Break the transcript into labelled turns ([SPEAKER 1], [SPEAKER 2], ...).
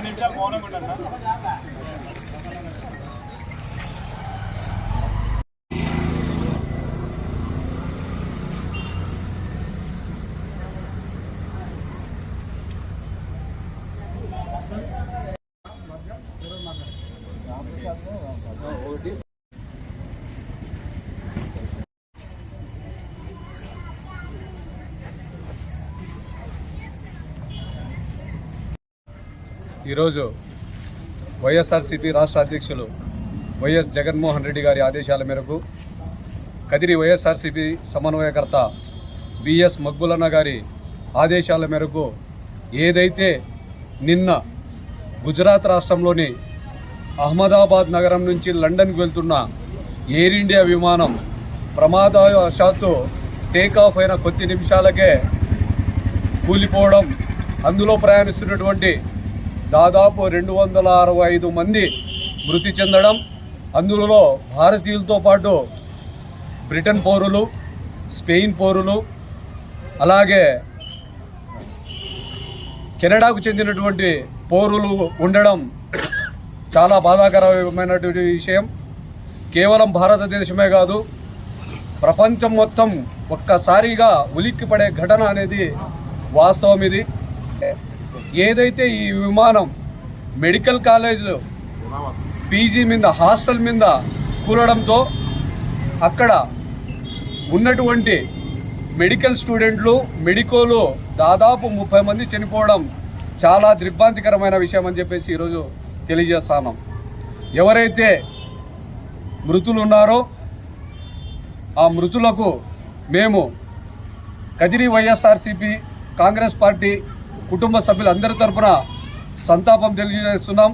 [SPEAKER 1] నిమిషాలు మౌనం ఉండండి.
[SPEAKER 2] ఈరోజు వైఎస్ఆర్సీపీ రాష్ట్ర అధ్యక్షులు వైఎస్ జగన్మోహన్ రెడ్డి గారి ఆదేశాల మేరకు కదిరి వైఎస్ఆర్సీపీ సమన్వయకర్త బిఎస్ మక్బులన్న గారి ఆదేశాల మేరకు ఏదైతే నిన్న గుజరాత్ రాష్ట్రంలోని అహ్మదాబాద్ నగరం నుంచి లండన్కు వెళ్తున్న ఎయిర్ ఇండియా విమానం ప్రమాదవశాత్తు టేకాఫ్ అయిన కొద్ది నిమిషాలకే కూలిపోవడం, అందులో ప్రయాణిస్తున్నటువంటి దాదాపు 265 మంది మృతి చెందడం, అందులో భారతీయులతో పాటు బ్రిటన్ పౌరులు, స్పెయిన్ పౌరులు, అలాగే కెనడాకు చెందినటువంటి పౌరులు ఉండడం చాలా బాధాకరమైనటువంటి విషయం. కేవలం భారతదేశమే కాదు, ప్రపంచం మొత్తం ఒక్కసారిగా ఉలిక్కిపడే ఘటన అనేది వాస్తవం. ఇది ఏదైతే ఈ విమానం మెడికల్ కాలేజ్ పీజీ మీద, హాస్టల్ మీద కూలడంతో అక్కడ ఉన్నటువంటి మెడికల్ స్టూడెంట్లు, మెడికోలు దాదాపు 30 మంది చనిపోవడం చాలా దిగ్భ్రాంతికరమైన విషయం అని చెప్పేసి ఈరోజు తెలియజేస్తున్నాం. ఎవరైతే మృతులు ఉన్నారో ఆ మృతులకు మేము కదిరి వైఎస్ఆర్సీపీ కాంగ్రెస్ పార్టీ కుటుంబ సభ్యులందరి తరఫున సంతాపం తెలియజేస్తున్నాం.